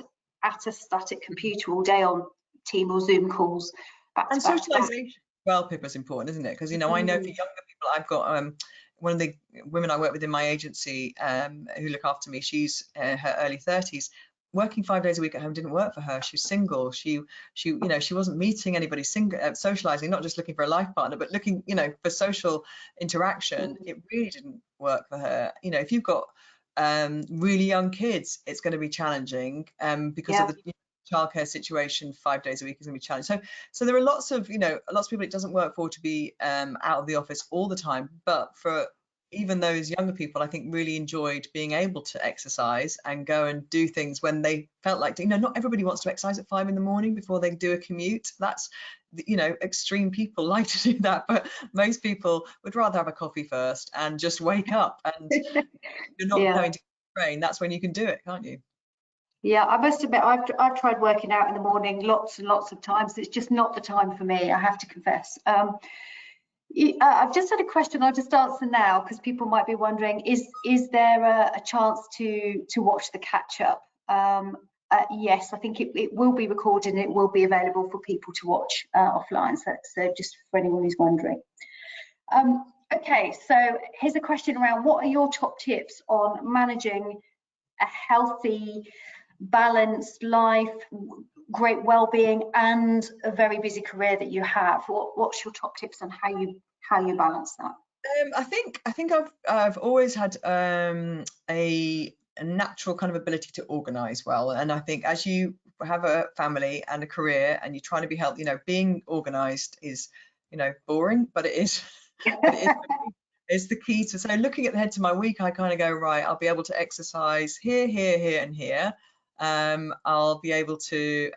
at a static computer all day on Team or Zoom calls. And socialisation, well, Pippa, is important, isn't it? Because, you know, I know for younger people, I've got one of the women I work with in my agency who look after me, she's her early 30s. Working 5 days a week at home didn't work for her. She was single. She wasn't meeting anybody, socializing, not just looking for a life partner, but looking, you know, for social interaction. It really didn't work for her. You know, if you've got really young kids, it's going to be challenging because of the childcare situation. 5 days a week is going to be challenging. So there are lots of people it doesn't work for to be out of the office all the time. But for even those younger people, I think, really enjoyed being able to exercise and go and do things when they felt like, you know, not everybody wants to exercise at 5 in the morning before they do a commute. That's, you know, extreme people like to do that, but most people would rather have a coffee first and just wake up. And you're not going to train. That's when you can do it, can't you? Yeah, I must admit, I've tried working out in the morning lots and lots of times. It's just not the time for me, I have to confess. I've just had a question I'll just answer now, because people might be wondering, is there a chance to watch the catch up? Yes, I think it will be recorded and it will be available for people to watch offline, so just for anyone who's wondering. Okay, so here's a question around, what are your top tips on managing a healthy, balanced life, great well-being, and a very busy career that you have? What's your top tips on how you how you balance that? I think I've always had a natural kind of ability to organise well, and I think as you have a family and a career and you're trying to be healthy, being organised is, boring, but it is, but it is the key to. So looking at the head to my week, I kind of go, right, I'll be able to exercise here, here, here, and here. I'll be able to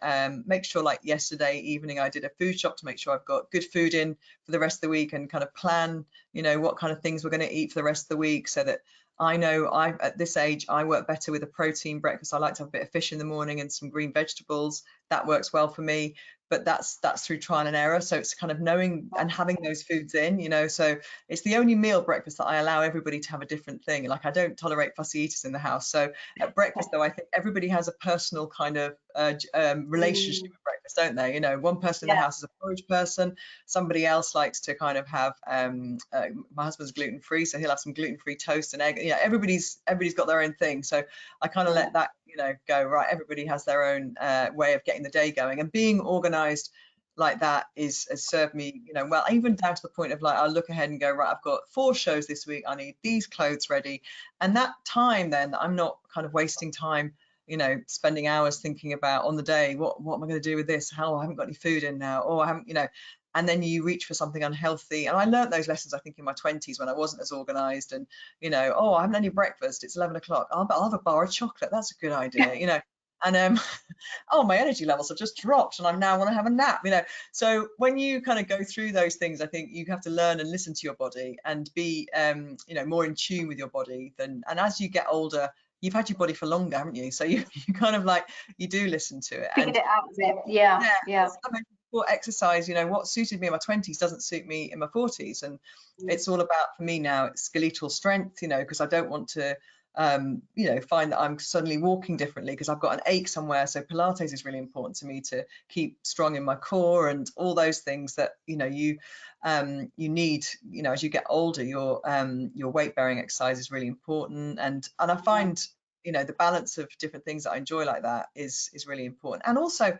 make sure, like yesterday evening, I did a food shop to make sure I've got good food in for the rest of the week, and kind of plan, what kind of things we're going to eat for the rest of the week, so that I know at this age, I work better with a protein breakfast. I like to have a bit of fish in the morning and some green vegetables. That works well for me. But that's through trial and error. So it's kind of knowing and having those foods in, so it's the only meal breakfast that I allow everybody to have a different thing. Like, I don't tolerate fussy eaters in the house. So at breakfast, though, I think everybody has a personal kind of relationship with breakfast, don't they? One person in the house is a porridge person. Somebody else likes to kind of have, my husband's gluten-free, so he'll have some gluten-free toast and egg. Everybody's got their own thing. So I kind of let that, go, right, everybody has their own way of getting the day going, and being organized like that has served me, well, even down to the point of, like, I'll look ahead and go, right, I've got 4 shows this week, I need these clothes ready, and that time then I'm not kind of wasting time, spending hours thinking about on the day, what am I going to do with this, how I haven't got any food in now, or I haven't, and then you reach for something unhealthy. And I learned those lessons, I think, in my 20s when I wasn't as organized, and oh, I haven't had any breakfast, it's 11 o'clock, I'll have a bar of chocolate, that's a good idea. And oh, my energy levels have just dropped and I now want to have a nap. So when you kind of go through those things, I think you have to learn and listen to your body and be more in tune with your body and as you get older, you've had your body for longer, haven't you? So you kind of, like, you do listen to it. Figured it out a bit. Yeah. What exercise, what suited me in my 20s doesn't suit me in my 40s, and it's all about, for me now, it's skeletal strength, because I don't want to find that I'm suddenly walking differently because I've got an ache somewhere. So Pilates is really important to me to keep strong in my core and all those things that you need. As you get older, your weight bearing exercise is really important, and I find the balance of different things that I enjoy like that is really important, and also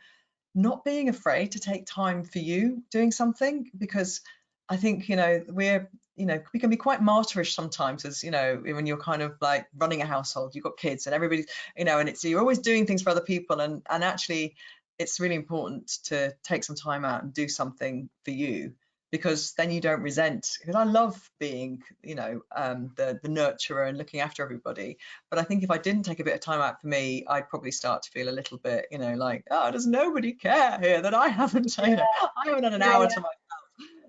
not being afraid to take time for you doing something, because I think we can be quite martyrish sometimes, as when you're kind of like running a household, you've got kids and everybody's and it's, you're always doing things for other people, and actually it's really important to take some time out and do something for you, because then you don't resent, because I love being the nurturer and looking after everybody, but I think if I didn't take a bit of time out for me, I'd probably start to feel a little bit like, oh, does nobody care here that I haven't I haven't had an hour to myself.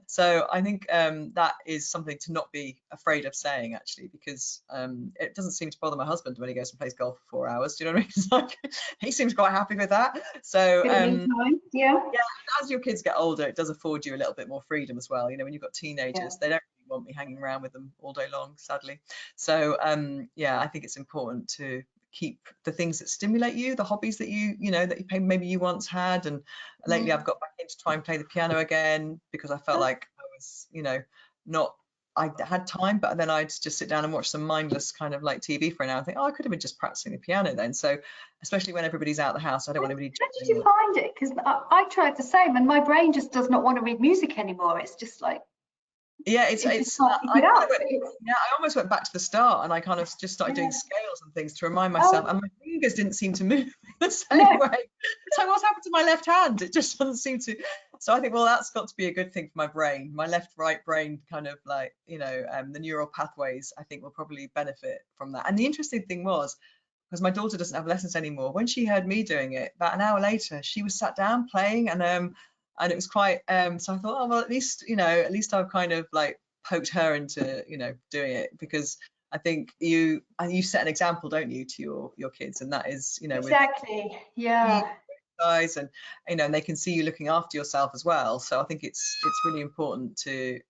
So I think that is something to not be afraid of saying, actually, because it doesn't seem to bother my husband when he goes and plays golf for 4 hours. Do you know what I mean? It's like, he seems quite happy with that. So yeah, as your kids get older, it does afford you a little bit more freedom as well. When you've got teenagers, they don't really want me hanging around with them all day long, sadly. So yeah, I think it's important to keep the things that stimulate you, the hobbies that maybe you once had. And lately I've got back into try and play the piano again, because I felt like I was I had time, but then I'd just sit down and watch some mindless kind of like TV for an hour and think, oh, I could have been just practicing the piano then. So especially when everybody's out of the house, I don't want anybody. How did you find it? Because I tried the same, and my brain just does not want to read music anymore. It's just like, yeah, I almost went back to the start, and I kind of just started doing scales and things to remind myself, and my fingers didn't seem to move the same way. So what's happened to my left hand? It just doesn't seem to. So I think, well, that's got to be a good thing for my brain. My right brain kind of like, the neural pathways, I think, will probably benefit from that. And the interesting thing was, because my daughter doesn't have lessons anymore, when she heard me doing it, about an hour later, she was sat down playing, and it was quite so I thought, oh, well, at least I've kind of like poked her into doing it, because I think you set an example, don't you, to your kids, and that is exactly, guys, and and they can see you looking after yourself as well. So I think it's really important to,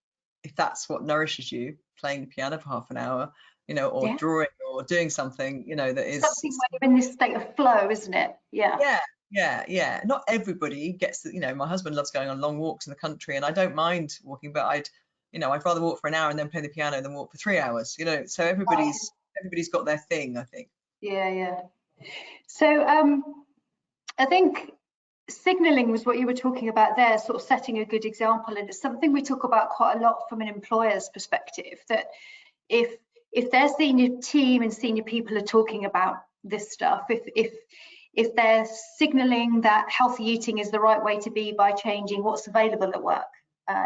if that's what nourishes you, playing the piano for half an hour, or drawing or doing something that is something where you're in this state of flow, isn't it? Yeah. Not everybody gets my husband loves going on long walks in the country, and I don't mind walking, but I'd rather walk for an hour and then play the piano than walk for 3 hours, so everybody's got their thing, I think. Yeah. So I think Signaling was what you were talking about there, sort of setting a good example, and it's something we talk about quite a lot from an employer's perspective, that if their senior team and senior people are talking about this stuff, if they're signaling that healthy eating is the right way to be by changing what's available at work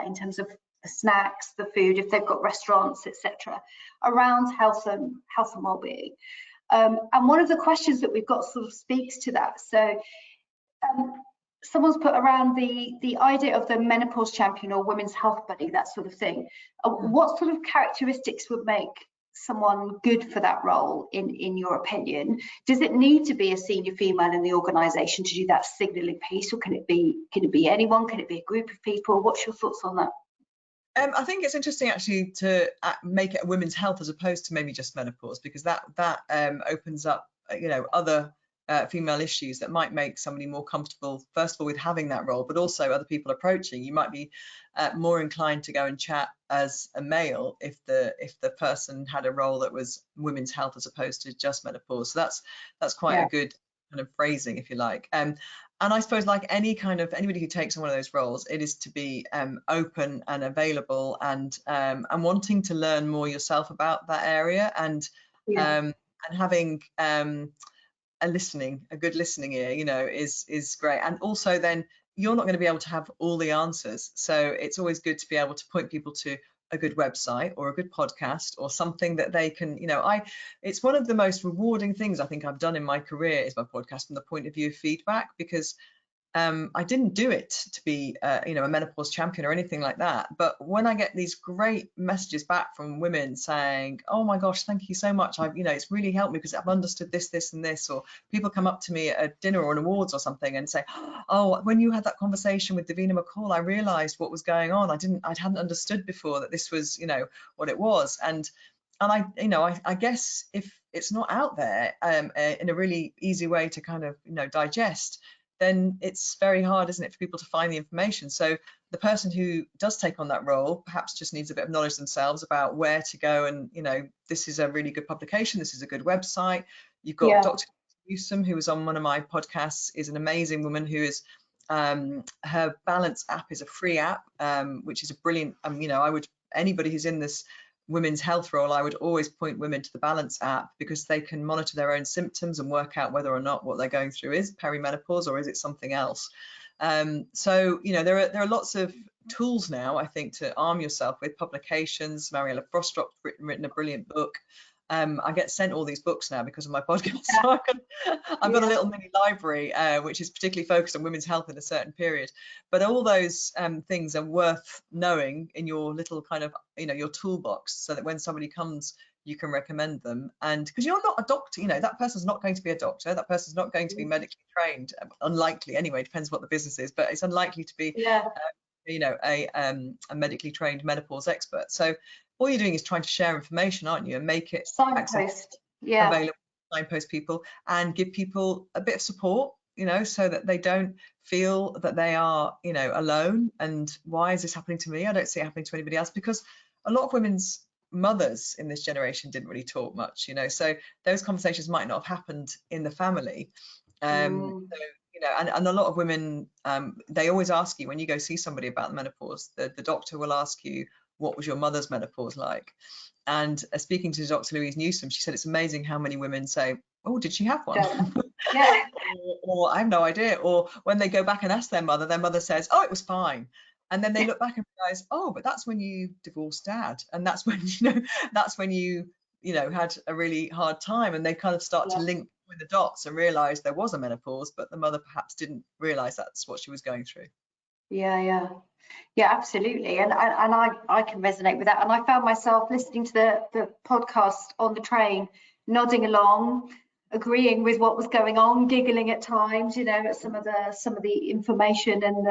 in terms of the snacks, the food, if they've got restaurants, etc., around health and well-being. And one of the questions that we've got sort of speaks to that. So someone's put around the idea of the menopause champion or women's health buddy, that sort of thing. What sort of characteristics would make someone good for that role in your opinion? Does it need to be a senior female in the organisation to do that signalling piece, or can it be anyone? Can it be a group of people? What's your thoughts on that? I think it's interesting actually to make it a women's health as opposed to maybe just menopause, because that opens up other female issues that might make somebody more comfortable, first of all, with having that role, but also other people approaching. You might be more inclined to go and chat as a male if the person had a role that was women's health as opposed to just menopause. So that's quite a good kind of phrasing, if you like. And I suppose, like anybody who takes on one of those roles, it is to be open and available and wanting to learn more yourself about that area, and having a good listening ear, is great. And also then you're not going to be able to have all the answers. So it's always good to be able to point people to a good website or a good podcast or something that they can, it's one of the most rewarding things I think I've done in my career is my podcast from the point of view of feedback, because I didn't do it to be, a menopause champion or anything like that. But when I get these great messages back from women saying, "Oh my gosh, thank you so much. It's really helped me because I've understood this, this, and this," or people come up to me at a dinner or an awards or something and say, "Oh, when you had that conversation with Davina McCall, I realised what was going on. I hadn't understood before that this was, what it was." And I guess if it's not out there in a really easy way to kind of digest, then it's very hard, isn't it, for people to find the information. So the person who does take on that role perhaps just needs a bit of knowledge themselves about where to go, and this is a really good publication, this is a good website. You've got Dr. Newsom, who was on one of my podcasts, is an amazing woman who is her Balance app is a free app, which is a brilliant, anybody who's in this women's health role, I would always point women to the Balance app, because they can monitor their own symptoms and work out whether or not what they're going through is perimenopause or is it something else. So there are lots of tools now, I think, to arm yourself with. Publications. Mariella Frostrop's written a brilliant book. I get sent all these books now because of my podcast. So I've got a little mini library which is particularly focused on women's health in a certain period. But all those things are worth knowing in your little kind of your toolbox, so that when somebody comes, you can recommend them. And because you're not a doctor, that person's not going to be a doctor, that person's not going to be medically trained, unlikely anyway, depends what the business is, but it's unlikely to be a medically trained menopause expert. So all you're doing is trying to share information, aren't you, and make it available, signpost people, and give people a bit of support, so that they don't feel that they are, alone. And why is this happening to me? I don't see it happening to anybody else, because a lot of women's mothers in this generation didn't really talk much, so those conversations might not have happened in the family. So, and a lot of women, they always ask you when you go see somebody about the menopause, the doctor will ask you, what was your mother's menopause like? And speaking to Dr. Louise Newsom, she said it's amazing how many women say, "Oh, did she have one?" or "I have no idea." Or when they go back and ask their mother says, "Oh, it was fine." And then they look back and realize, "Oh, but that's when you divorced dad, and that's when you had a really hard time." And they kind of start to link with the dots and realize there was a menopause, but the mother perhaps didn't realize that's what she was going through. Yeah, absolutely. And I can resonate with that. And I found myself listening to the podcast on the train, nodding along, agreeing with what was going on, giggling at times, at some of the information and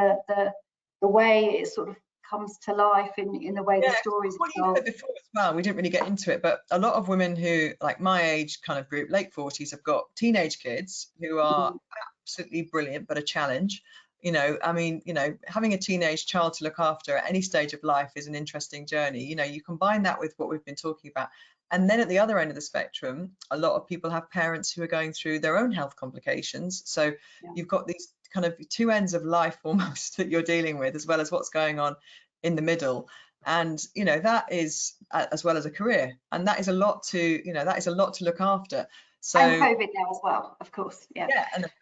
the way it sort of comes to life in the way the stories are told. Before as well, we didn't really get into it, but a lot of women who, like my age kind of group, late 40s, have got teenage kids who are absolutely brilliant, but a challenge. Having a teenage child to look after at any stage of life is an interesting journey. You combine that with what we've been talking about. And then at the other end of the spectrum, a lot of people have parents who are going through their own health complications. So you've got these kind of two ends of life almost that you're dealing with, as well as what's going on in the middle. And that is as well as a career, and that is a lot to that is a lot to look after. So, and COVID now as well, of course. Yeah,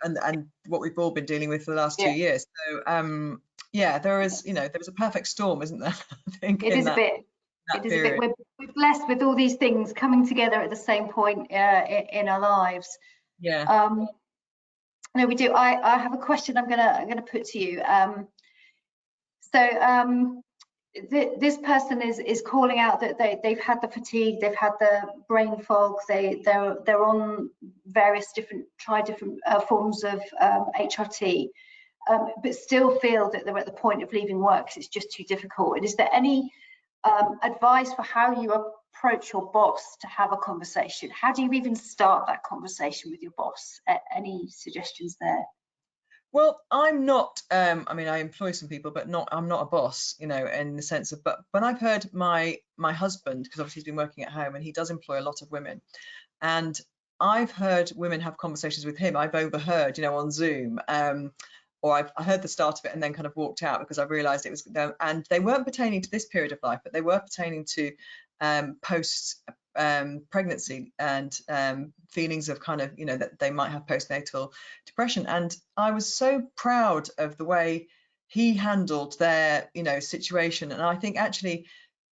and what we've all been dealing with for the last 2 years. So there is there is a perfect storm, isn't there? I think it is a bit. We're blessed with all these things coming together at the same point in our lives. No, we do. I have a question I'm gonna put to you. This person is calling out that they've had the fatigue, they've had the brain fog, they're on various different forms of HRT, but still feel that they're at the point of leaving work because it's just too difficult. And is there any advice for how you approach your boss to have a conversation? How do you even start that conversation with your boss? Any suggestions there? Well, I'm not, I mean, I employ some people, but I'm not a boss, in the sense of, but when I've heard my husband, because obviously he's been working at home and he does employ a lot of women, and I've heard women have conversations with him. I've overheard, on Zoom, or I heard the start of it and then kind of walked out because I realized it was, and they weren't pertaining to this period of life, but they were pertaining to post pregnancy and feelings of kind of that they might have postnatal depression. And I was so proud of the way he handled their situation, and I think actually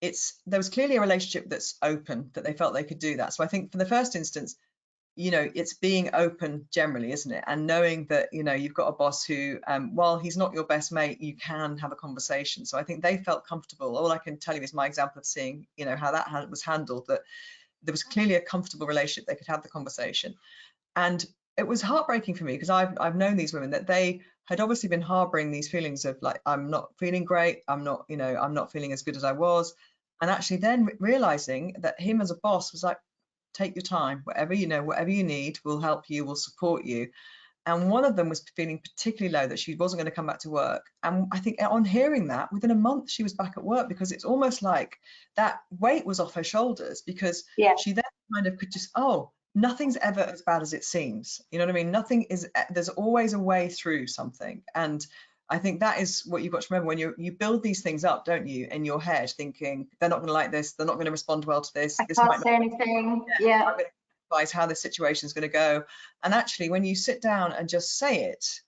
there was clearly a relationship that's open, that they felt they could do that. So I think for the first instance, it's being open generally, isn't it? And knowing that you've got a boss who, while he's not your best mate, you can have a conversation. So I think they felt comfortable. All I can tell you is my example of seeing how that was handled, that there was clearly a comfortable relationship. They could have the conversation. And it was heartbreaking for me because I've known these women that they had obviously been harboring these feelings of like, I'm not feeling great, I'm not feeling as good as I was, and actually then realizing that him as a boss was like, take your time, whatever you need, we'll help you, we'll support you. And one of them was feeling particularly low, that she wasn't going to come back to work. And I think on hearing that, within a month she was back at work, because it's almost like that weight was off her shoulders, because she then kind of could just, nothing's ever as bad as it seems. You know what I mean? There's always a way through something. And I think that is what you've got to remember when you build these things up, don't you, in your head, thinking they're not going to like this, they're not going to respond well to this. I can't say anything. Yeah. I'm going to advise how this situation is going to go. And actually, when you sit down and just say it,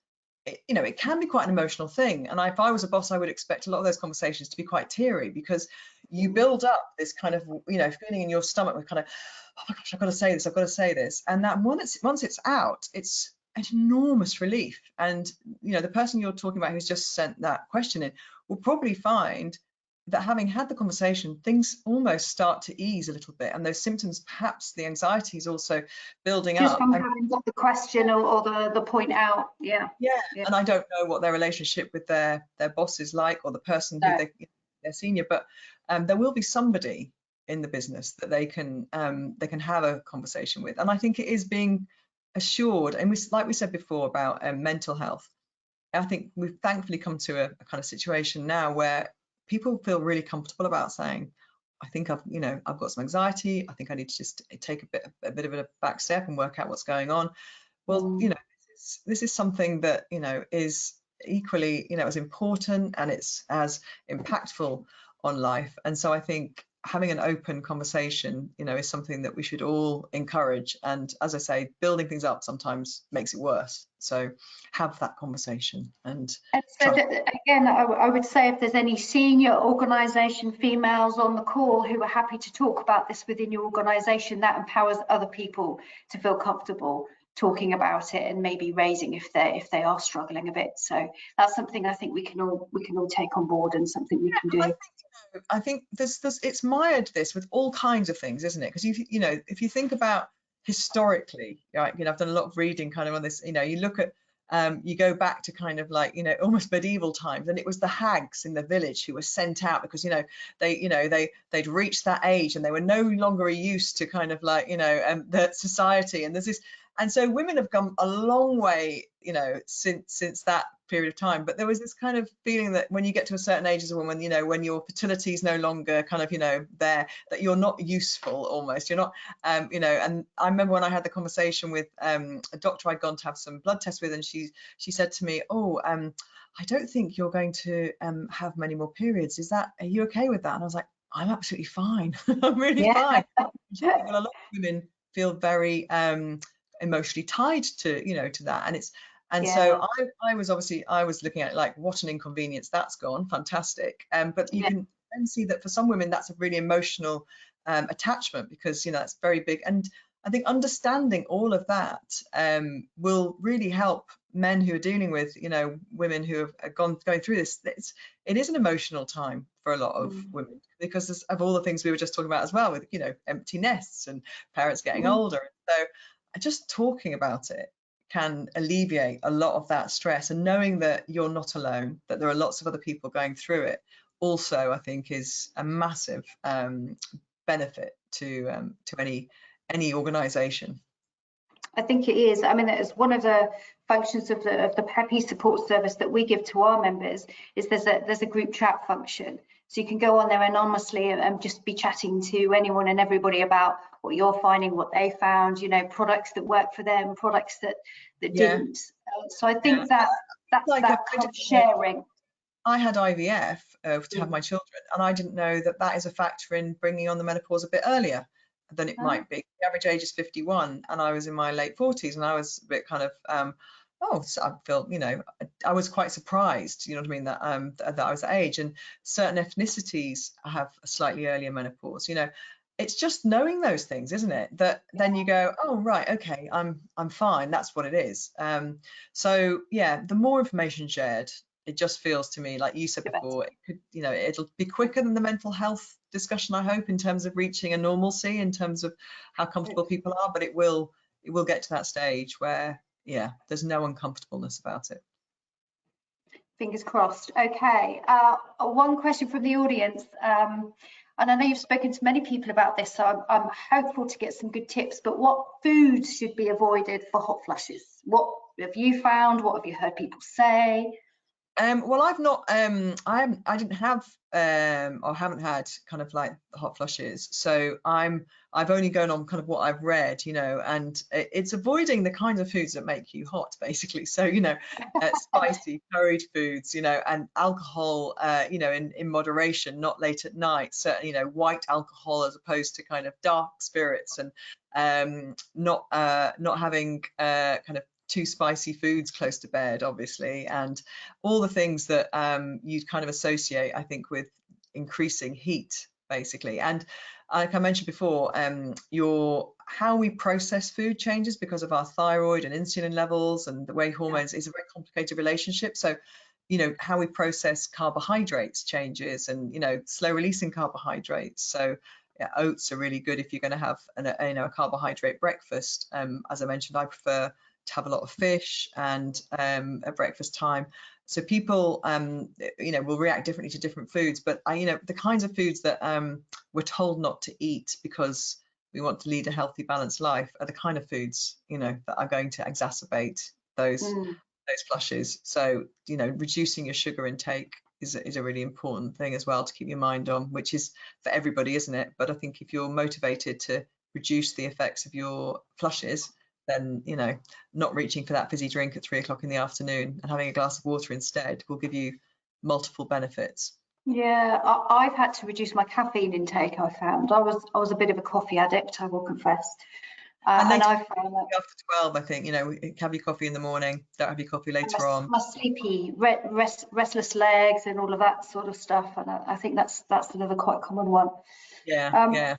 it can be quite an emotional thing. And if I was a boss, I would expect a lot of those conversations to be quite teary, because you build up this kind of, feeling in your stomach with kind of, oh my gosh, I've got to say this, I've got to say this. And that once it's out, it's an enormous relief. And the person you're talking about who's just sent that question in will probably find that having had the conversation, things almost start to ease a little bit, and those symptoms, perhaps the anxiety is also building up. Just from having got the question or the point out. Yeah. And I don't know what their relationship with their boss is like, or the person who they're senior, but there will be somebody in the business that they can have a conversation with. And I think it is being assured, and like we said before about mental health, I think we've thankfully come to a kind of situation now where people feel really comfortable about saying, I think I've got some anxiety, I think I need to just take a bit of a back step and work out what's going on. Well, this is something that is equally as important, and it's as impactful on life. And so I think having an open conversation is something that we should all encourage. And as I say, building things up sometimes makes it worse, so have that conversation. And so again, I would say, if there's any senior organisation females on the call who are happy to talk about this within your organisation, that empowers other people to feel comfortable talking about it and maybe raising if they are struggling a bit. So that's something I think we can all take on board, and something we can do. I think it's mired this with all kinds of things, isn't it? Because if you think about historically, right, I've done a lot of reading kind of on this. You look at you go back to kind of like almost medieval times, and it was the hags in the village who were sent out because they'd reached that age and they were no longer a use to kind of like the society. And there's this, and so women have come a long way since that period of time, but there was this kind of feeling that when you get to a certain age as a woman, you know, when your fertility is no longer kind of, you know, there, that you're not useful almost, you're not, you know. And I remember when I had the conversation with a doctor I'd gone to have some blood tests with, and she said to me, oh, I don't think you're going to have many more periods. Are you okay with that? And I was like, I'm absolutely fine. I'm really fine. Well, a lot of women feel very emotionally tied to, you know, to that, and so I was looking at like, what an inconvenience, that's gone, fantastic. But you can then see that for some women that's a really emotional attachment, because, you know, that's very big. And I think understanding all of that will really help men who are dealing with, you know, women who have going through this. It is an emotional time for a lot of women, because of all the things we were just talking about as well, with, you know, empty nests and parents getting older. So just talking about it can alleviate a lot of that stress, and knowing that you're not alone, that there are lots of other people going through it, also I think is a massive benefit to any organisation. I think it is. I mean, it's one of the functions of the PEPI support service that we give to our members, is there's a group chat function. So you can go on there anonymously and just be chatting to anyone and everybody about what you're finding, what they found, you know, products that work for them, products that didn't. So I think that's like that kind of sharing. I had IVF to have my children, and I didn't know that is a factor in bringing on the menopause a bit earlier than it might be. The average age is 51, and I was in my late 40s, and I was a bit kind of so I felt, you know, I was quite surprised, you know what I mean, that I was that age. And certain ethnicities have a slightly earlier menopause, you know. It's just knowing those things, isn't it, that then you go, oh right, okay, I'm fine, that's what it is. So yeah, the more information shared, it just feels to me, like you said before, it could, you know, it'll be quicker than the mental health discussion, I hope, in terms of reaching a normalcy, in terms of how comfortable people are. But it will get to that stage where, yeah, there's no uncomfortableness about it. Fingers crossed. Okay, one question from the audience, and I know you've spoken to many people about this, so I'm hopeful to get some good tips. But what foods should be avoided for hot flushes? What have you found? What have you heard people say? Well, I've not, I didn't have, or haven't had kind of like hot flushes. So I've only gone on kind of what I've read, you know, and it's avoiding the kinds of foods that make you hot, basically. So, you know, spicy, curried foods, you know, and alcohol, you know, in moderation, not late at night. Certainly, you know, white alcohol as opposed to kind of dark spirits, and not having kind of too spicy foods close to bed, obviously, and all the things that you kind of associate, I think, with increasing heat, basically. And like I mentioned before, how we process food changes because of our thyroid and insulin levels, and the way hormones is a very complicated relationship. So, you know, how we process carbohydrates changes, and, you know, slow releasing carbohydrates. So yeah, oats are really good if you're going to have a carbohydrate breakfast. As I mentioned, I prefer to have a lot of fish and at breakfast time. So people, you know, will react differently to different foods. But you know, the kinds of foods that we're told not to eat because we want to lead a healthy, balanced life are the kind of foods, you know, that are going to exacerbate those flushes. So, you know, reducing your sugar intake is a really important thing as well to keep your mind on, which is for everybody, isn't it? But I think if you're motivated to reduce the effects of your flushes, then, you know, not reaching for that fizzy drink at 3 o'clock in the afternoon and having a glass of water instead will give you multiple benefits. Yeah, I've had to reduce my caffeine intake. I found I was a bit of a coffee addict, I will confess. And I found that after 12, I think, you know, have your coffee in the morning, don't have your coffee later on. My sleepy, restless legs and all of that sort of stuff, and I think that's another quite common one. Yeah.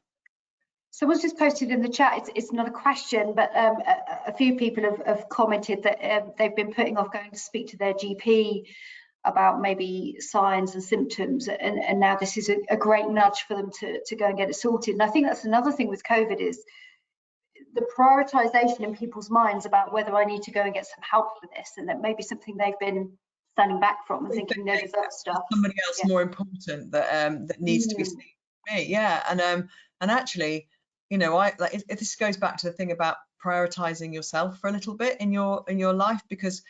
Someone's just posted in the chat, it's not a question, but a few people have commented that they've been putting off going to speak to their GP about maybe signs and symptoms, and now this is a great nudge for them to go and get it sorted. And I think that's another thing with COVID, is the prioritization in people's minds about whether I need to go and get some help for this, and that maybe something they've been standing back from and thinking, no, there's other stuff. Somebody else more important that needs to be seen. Yeah, and actually, you know, like if this goes back to the thing about prioritizing yourself for a little bit in your life, because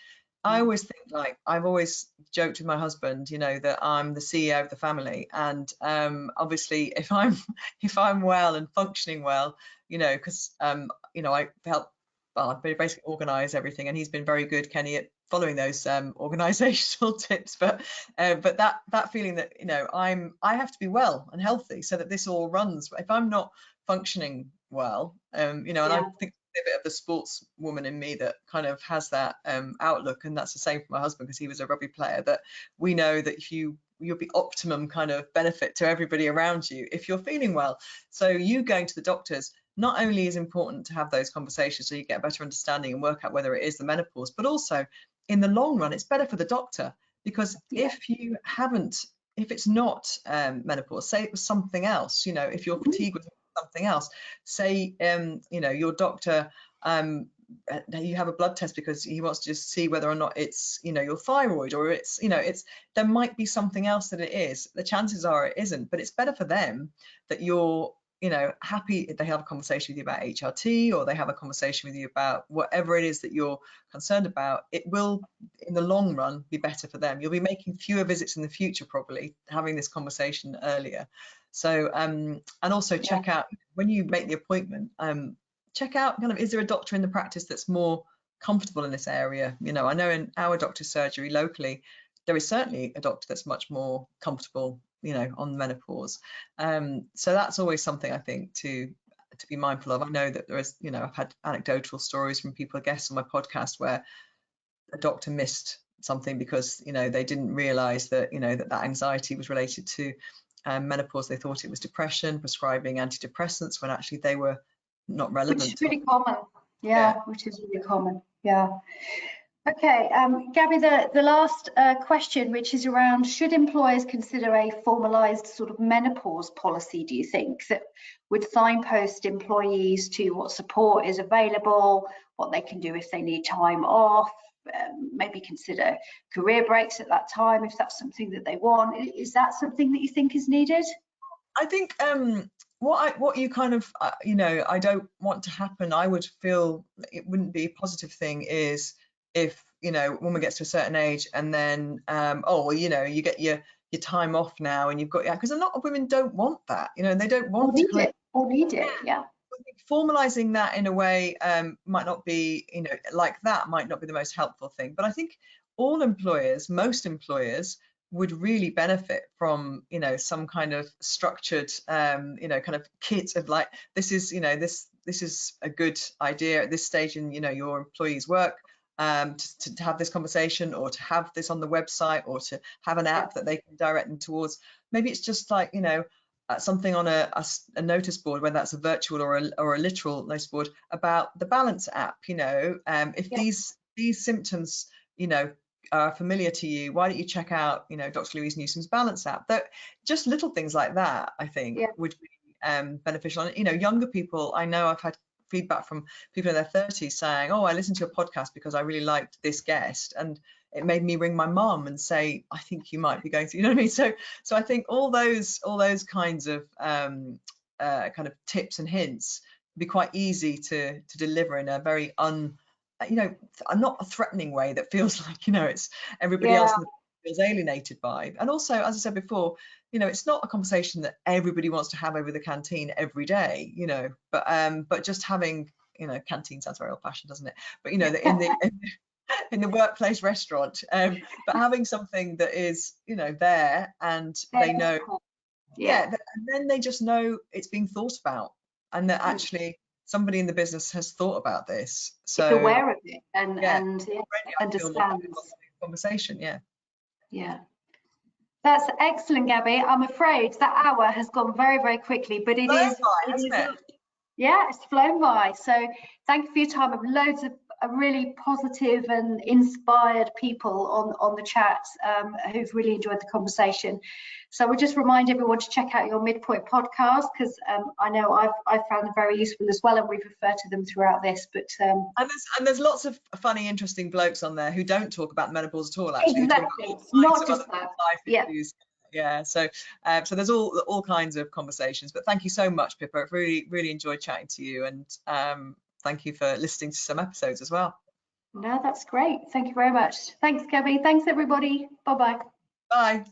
I always think, like, I've always joked with my husband, you know, that I'm the CEO of the family, and obviously if I'm well and functioning well, you know, because you know, I help, well, I basically organise everything, and he's been very good, Kenny, at following those organisational tips. But that feeling that, you know, I have to be well and healthy so that this all runs. If I'm not functioning well, you know, and I think a bit of the sports woman in me that kind of has that outlook, and that's the same for my husband, because he was a rugby player, that we know that if you'll be optimum kind of benefit to everybody around you if you're feeling well. So you going to the doctors not only is important to have those conversations so you get a better understanding and work out whether it is the menopause, but also in the long run it's better for the doctor, because if you haven't, if it's not menopause, say it was something else, you know, if your fatigue was something else, say you know, your doctor, you have a blood test because he wants to just see whether or not it's, you know, your thyroid, or it's, you know, it's, there might be something else that it is. The chances are it isn't, but it's better for them that you're, you know, happy. They have a conversation with you about HRT, or they have a conversation with you about whatever it is that you're concerned about. It will, in the long run, be better for them. You'll be making fewer visits in the future, probably having this conversation earlier. So and also check out, when you make the appointment, check out kind of, is there a doctor in the practice that's more comfortable in this area? You know, I know in our doctor's surgery locally, there is certainly a doctor that's much more comfortable, you know, on menopause. So that's always something I think to be mindful of. I know that there is, you know, I've had anecdotal stories from people, guests on my podcast, where a doctor missed something because, you know, they didn't realize that, you know, that anxiety was related to menopause. They thought it was depression, prescribing antidepressants when actually they were not relevant. Which is really common. Yeah, which is really common. Yeah. Okay, Gabby, the last question, which is around, should employers consider a formalised sort of menopause policy, do you think, that would signpost employees to what support is available, what they can do if they need time off, maybe consider career breaks at that time if that's something that they want? Is that something that you think is needed? I think what you kind of, you know, I don't want to happen, I would feel it wouldn't be a positive thing, is if, you know, a woman gets to a certain age and then, oh, well, you know, you get your time off now and you've got, because a lot of women don't want that, you know, and they don't want to kind of, need it, yeah. Formalizing that in a way might not be, you know, like that might not be the most helpful thing. But I think all employers, most employers, would really benefit from, you know, some kind of structured, you know, kind of kit of like, this is, you know, this is a good idea at this stage in, you know, your employees' work, to have this conversation, or to have this on the website, or to have an app that they can direct them towards. Maybe it's just like, you know, something on a notice board, whether that's a virtual or a literal notice board, about the Balance app. You know, if these symptoms, you know, are familiar to you, why don't you check out, you know, Dr. Louise Newsom's Balance app? That just little things like that, I think, would be beneficial. And, you know, younger people, I know I've had feedback from people in their 30s saying, oh, I listened to your podcast because I really liked this guest, and it made me ring my mum and say, I think you might be going through, you know what I mean? So I think all those kinds of kind of tips and hints would be quite easy to deliver in a very you know, not a threatening way that feels like, you know, it's everybody else feels alienated by. And also, as I said before, you know, it's not a conversation that everybody wants to have over the canteen every day, you know, but just having, you know, canteen sounds very old-fashioned, doesn't it? But, you know, in the workplace restaurant, but having something that is, you know, there, and they know, and then they just know it's being thought about, and that actually somebody in the business has thought about this, so it's aware of it and understands conversation. That's excellent, Gabby. I'm afraid that hour has gone very, very quickly, but it's flown by. So thank you for your time. Of loads of really positive and inspired people on the chat who've really enjoyed the conversation. So we'll just remind everyone to check out your Midpoint podcast, because I know I've found them very useful as well, and we've referred to them throughout this. But and there's lots of funny, interesting blokes on there who don't talk about menopause at all. Actually, exactly, not just that. So there's all kinds of conversations. But thank you so much, Pippa. I've really enjoyed chatting to you, and thank you for listening to some episodes as well. No, that's great. Thank you very much. Thanks, Gabby. Thanks, everybody. Bye-bye. Bye.